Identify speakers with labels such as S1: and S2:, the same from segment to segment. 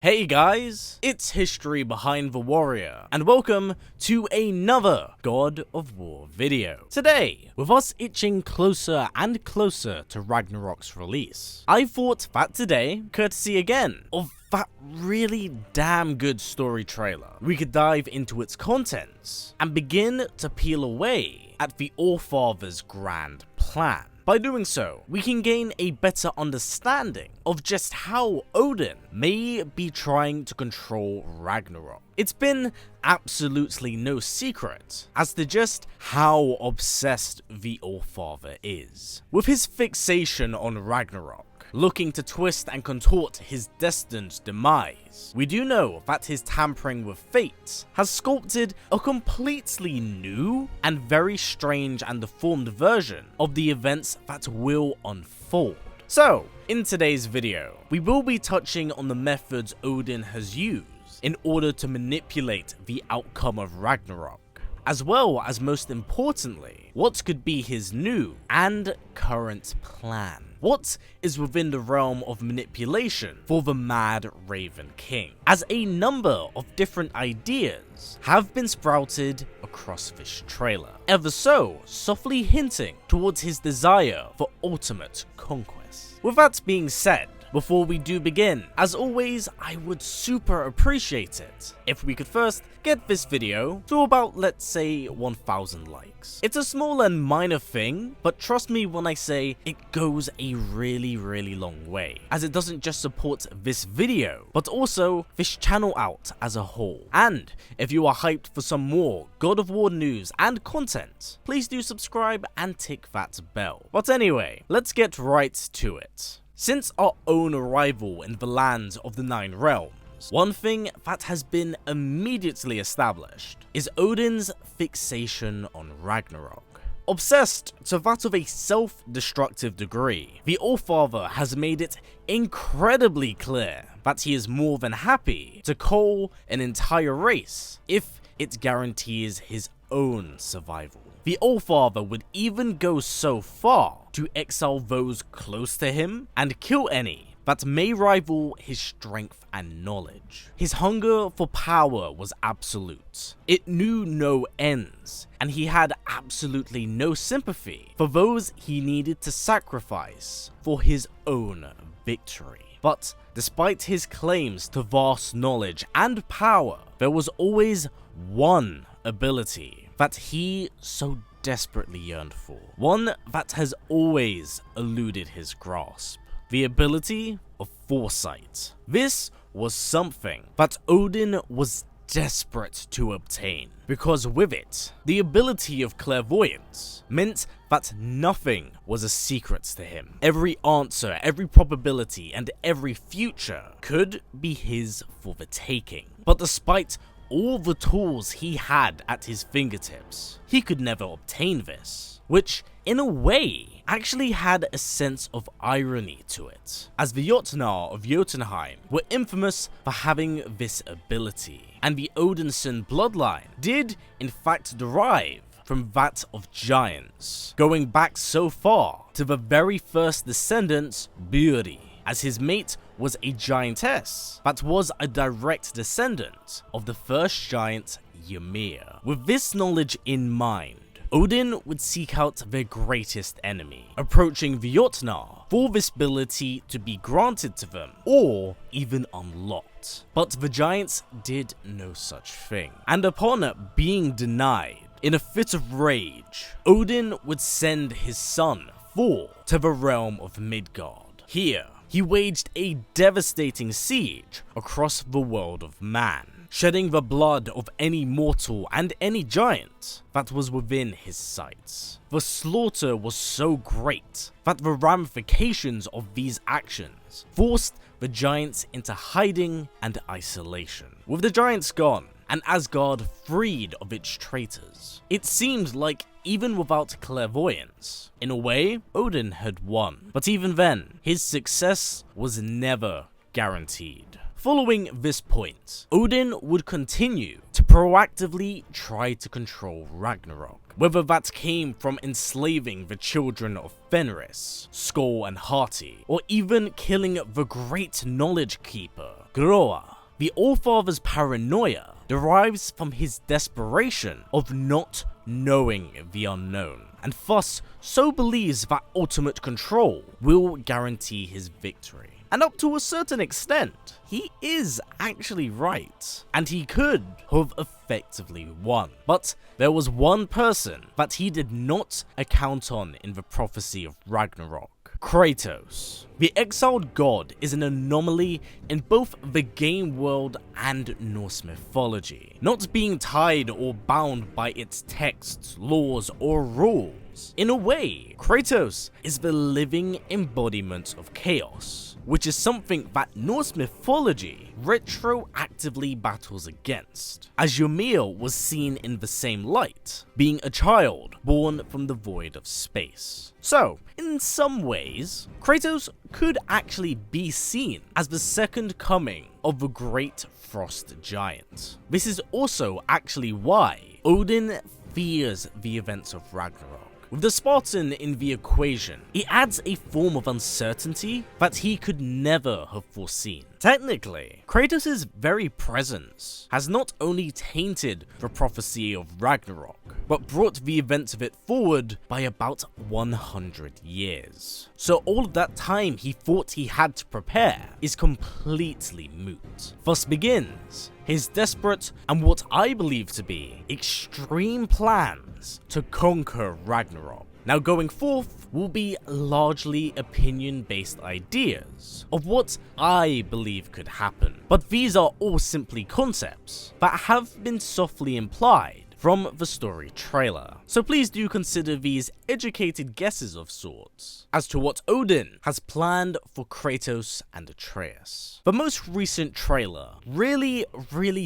S1: Hey guys, it's History Behind the Warrior, and welcome to another God of War video. Today, with us itching closer and closer to Ragnarok's release, I thought that today, courtesy again of that really damn good story trailer, we could dive into its contents and begin to peel away at the Allfather's grand plan. By doing so, we can gain a better understanding of just how Odin may be trying to control Ragnarok. It's been absolutely no secret as to just how obsessed the Allfather is, with his fixation on Ragnarok, looking to twist and contort his destined demise. We do know that his tampering with fate has sculpted a completely new and very strange and deformed version of the events that will unfold. So, in today's video, we will be touching on the methods Odin has used in order to manipulate the outcome of Ragnarok, as well as, most importantly, what could be his new and current plan. What is within the realm of manipulation for the Mad Raven King, as a number of different ideas have been sprouted across this trailer, ever so softly hinting towards his desire for ultimate conquest. With that being said, before we do begin, as always, I would super appreciate it if we could first get this video to about, let's say, 1,000 likes. It's a small and minor thing, but trust me when I say it goes a really long way, as it doesn't just support this video, but also this channel out as a whole. And if you are hyped for some more God of War news and content, please do subscribe and tick that bell. But anyway, let's get right to it. Since our own arrival in the lands of the Nine Realms, one thing that has been immediately established is Odin's fixation on Ragnarok. Obsessed to that of a self-destructive degree, the Allfather has made it incredibly clear that he is more than happy to cull an entire race if it guarantees his own survival. The Allfather would even go so far to exile those close to him and kill any that may rival his strength and knowledge. His hunger for power was absolute. It knew no ends, and he had absolutely no sympathy for those he needed to sacrifice for his own victory. But despite his claims to vast knowledge and power, there was always one ability that he so desperately yearned for. One that has always eluded his grasp. The ability of foresight. This was something that Odin was desperate to obtain, because with it, the ability of clairvoyance meant that nothing was a secret to him. Every answer, every probability, and every future could be his for the taking. But despite all the tools he had at his fingertips, he could never obtain this, which in a way actually had a sense of irony to it, as the Jotnar of Jotunheim were infamous for having this ability, and the Odinson bloodline did in fact derive from that of giants, going back so far to the very first descendant, Buri, as his mate was a giantess that was a direct descendant of the first giant, Ymir. With this knowledge in mind, Odin would seek out their greatest enemy, approaching the Jotnar for this ability to be granted to them, or even unlocked. But the giants did no such thing, and upon being denied, in a fit of rage, Odin would send his son, Thor, to the realm of Midgard. Here, he waged a devastating siege across the world of man, shedding the blood of any mortal and any giant that was within his sights. The slaughter was so great that the ramifications of these actions forced the giants into hiding and isolation. With the giants gone, and Asgard freed of its traitors, it seemed like even without clairvoyance, in a way, Odin had won. But even then, his success was never guaranteed. Following this point, Odin would continue to proactively try to control Ragnarok, whether that came from enslaving the children of Fenris, Skoll and Hati, or even killing the great knowledge keeper, Groa, The Allfather's paranoia derives from his desperation of not knowing the unknown, and thus so believes that ultimate control will guarantee his victory. And up to a certain extent, he is actually right, and he could have effectively won. But there was one person that he did not account on in the prophecy of Ragnarok: Kratos. The exiled god is an anomaly in both the game world and Norse mythology, not being tied or bound by its texts, laws, or rules. In a way, Kratos is the living embodiment of chaos, which is something that Norse mythology retroactively battles against, as Ymir was seen in the same light, being a child born from the void of space. So, in some ways, Kratos could actually be seen as the second coming of the great frost giant. This is also actually why Odin fears the events of Ragnarok. With the Spartan in the equation, it adds a form of uncertainty that he could never have foreseen. Technically, Kratos' very presence has not only tainted the prophecy of Ragnarok, but brought the events of it forward by about 100 years. So all of that time he thought he had to prepare is completely moot. Thus begins his desperate and what I believe to be extreme plans to conquer Ragnarok. Now going forth will be largely opinion-based ideas of what I believe could happen, but these are all simply concepts that have been softly implied from the story trailer. So please do consider these educated guesses of sorts as to what Odin has planned for Kratos and Atreus. The most recent trailer really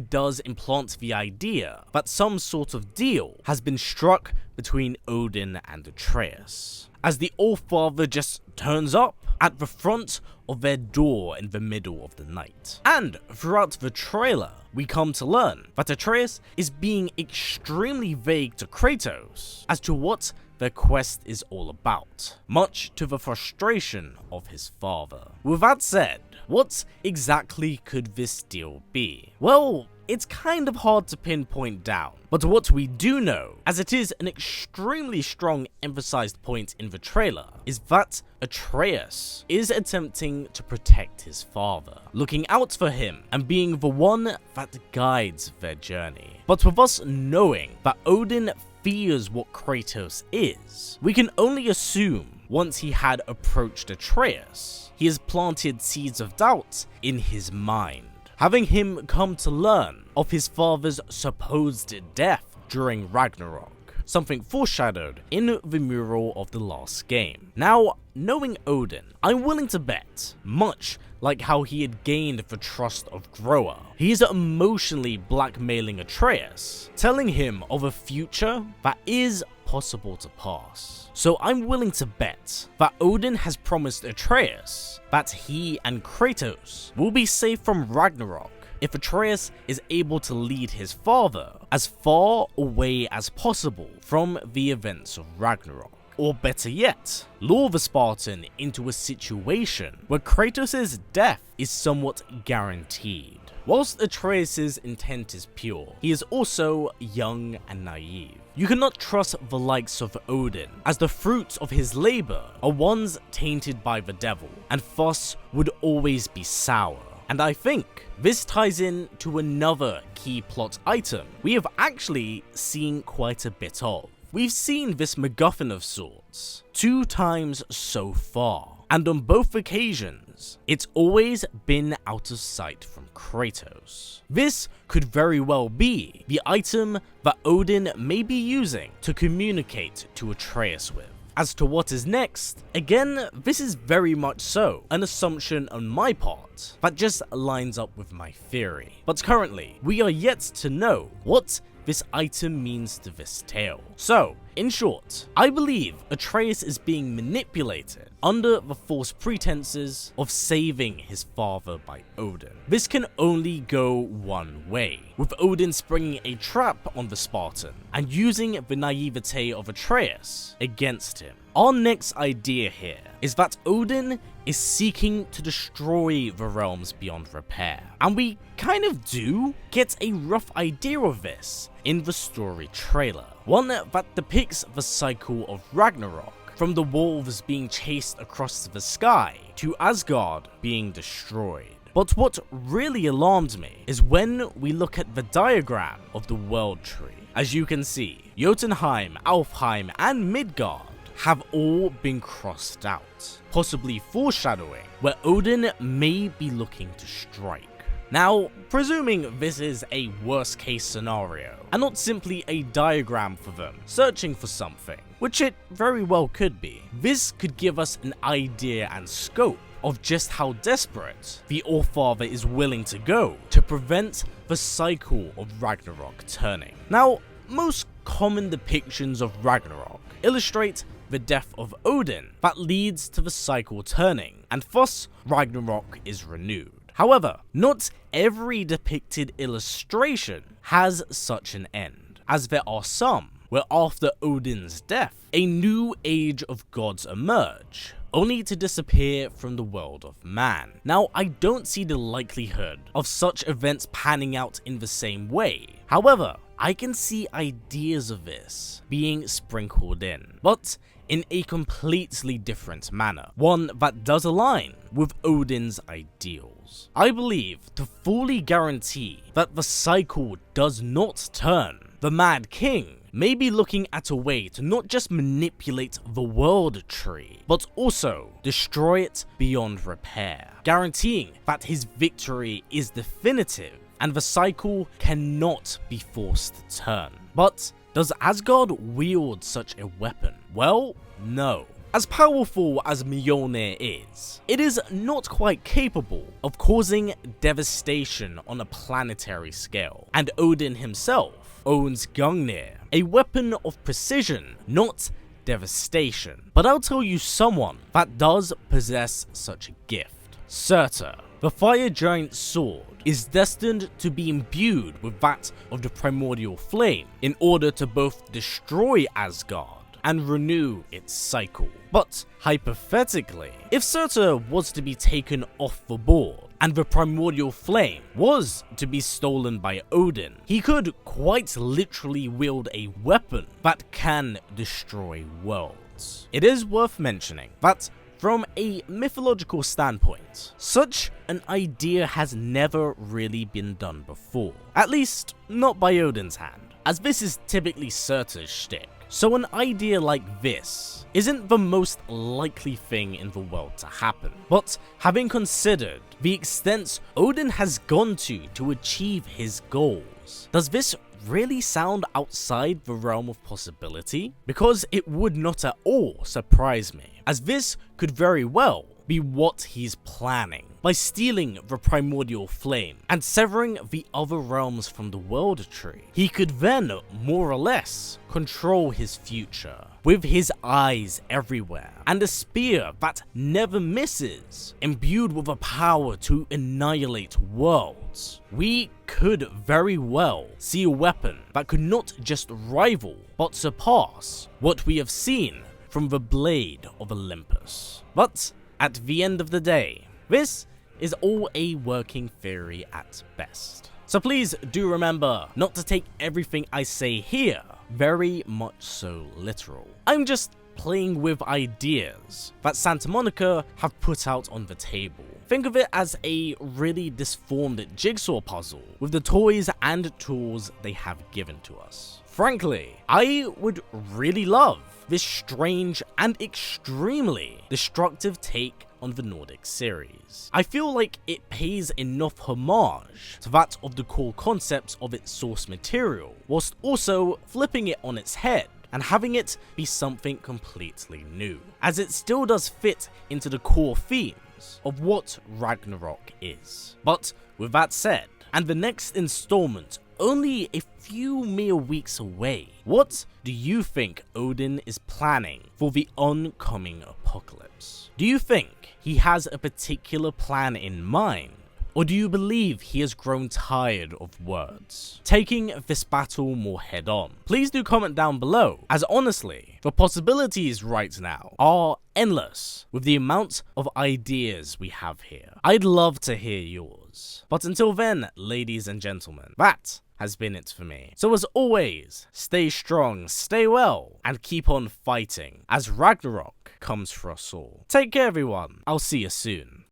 S1: does implant the idea that some sort of deal has been struck between Odin and Atreus, as the Allfather just turns up at the front of their door in the middle of the night. And throughout the trailer, we come to learn that Atreus is being extremely vague to Kratos as to what their quest is all about, much to the frustration of his father. With that said, what exactly could this deal be? Well, it's kind of hard to pinpoint down, but what we do know, as it is an extremely strong emphasized point in the trailer, is that Atreus is attempting to protect his father, looking out for him and being the one that guides their journey. But with us knowing that Odin fears what Kratos is, we can only assume once he had approached Atreus, he has planted seeds of doubt in his mind, having him come to learn of his father's supposed death during Ragnarok, something foreshadowed in the mural of the last game. Now, knowing Odin, I'm willing to bet, much like how he had gained the trust of Groa, he is emotionally blackmailing Atreus, telling him of a future that is possible to pass. So I'm willing to bet that Odin has promised Atreus that he and Kratos will be safe from Ragnarok if Atreus is able to lead his father as far away as possible from the events of Ragnarok. Or better yet, lure the Spartan into a situation where Kratos' death is somewhat guaranteed. Whilst Atreus' intent is pure, he is also young and naive. You cannot trust the likes of Odin, as the fruits of his labor are ones tainted by the devil, and thus would always be sour. And I think this ties in to another key plot item we have actually seen quite a bit of. We've seen this MacGuffin of sorts 2 times so far, and on both occasions, it's always been out of sight from Kratos. This could very well be the item that Odin may be using to communicate to Atreus with. As to what is next, again, this is very much so an assumption on my part that just lines up with my theory. But currently, we are yet to know what this item means to this tale. So, in short, I believe Atreus is being manipulated under the false pretenses of saving his father by Odin. This can only go one way, with Odin springing a trap on the Spartan and using the naivete of Atreus against him. our next idea here is that Odin is seeking to destroy the realms beyond repair. And we kind of do get a rough idea of this in the story trailer, one that depicts the cycle of Ragnarok, from the wolves being chased across the sky to Asgard being destroyed. But what really alarmed me is when we look at the diagram of the world tree. As you can see, Jotunheim, Alfheim and Midgard have all been crossed out, possibly foreshadowing where Odin may be looking to strike. Now, presuming this is a worst case scenario, and not simply a diagram for them searching for something, which it very well could be, this could give us an idea and scope of just how desperate the Allfather is willing to go to prevent the cycle of Ragnarok turning. Now, most common depictions of Ragnarok illustrate the death of Odin that leads to the cycle turning, and thus Ragnarok is renewed. However, not every depicted illustration has such an end, as there are some where after Odin's death, a new age of gods emerge, only to disappear from the world of man. Now, I don't see the likelihood of such events panning out in the same way. However, I can see ideas of this being sprinkled in, but in a completely different manner, one that does align with Odin's ideals. I believe to fully guarantee that the cycle does not turn, the Mad King may be looking at a way to not just manipulate the world tree, but also destroy it beyond repair, guaranteeing that his victory is definitive and the cycle cannot be forced to turn. But does Asgard wield such a weapon? Well, no. As powerful as Mjolnir is, it is not quite capable of causing devastation on a planetary scale, and Odin himself owns Gungnir, a weapon of precision, not devastation. But I'll tell you someone that does possess such a gift. Surtur, the fire giant's sword, is destined to be imbued with that of the primordial flame in order to both destroy Asgard and renew its cycle. But hypothetically, if Surtur was to be taken off the board and the primordial flame was to be stolen by Odin, he could quite literally wield a weapon that can destroy worlds. It is worth mentioning that from a mythological standpoint, such an idea has never really been done before, at least not by Odin's hand, as this is typically Surtur's shtick. So an idea like this isn't the most likely thing in the world to happen, but having considered the extents Odin has gone to achieve his goals, does this really sound outside the realm of possibility? Because it would not at all surprise me, as this could very well be what he's planning. By stealing the primordial flame and severing the other realms from the world tree, he could then, more or less, control his future, with his eyes everywhere, and a spear that never misses, imbued with a power to annihilate worlds. We could very well see a weapon that could not just rival, but surpass what we have seen from the Blade of Olympus. But at the end of the day, this is all a working theory at best. So please do remember not to take everything I say here very much so literal. I'm just playing with ideas that Santa Monica have put out on the table. Think of it as a really disformed jigsaw puzzle with the toys and tools they have given to us. Frankly, I would really love this strange and extremely destructive take on the Nordic series. I feel like it pays enough homage to that of the core concepts of its source material, whilst also flipping it on its head and having it be something completely new, as it still does fit into the core themes of what Ragnarok is. But with that said, and the next installment only a few mere weeks away, what do you think Odin is planning for the oncoming apocalypse? Do you think he has a particular plan in mind, Or do you believe he has grown tired of words, taking this battle more head on? Please do comment down below, as honestly, the possibilities right now are endless with the amount of ideas we have here. I'd love to hear yours. But until then, ladies and gentlemen, that has been it for me. So as always, stay strong, stay well, and keep on fighting as Ragnarok comes for us all. Take care everyone, I'll see you soon.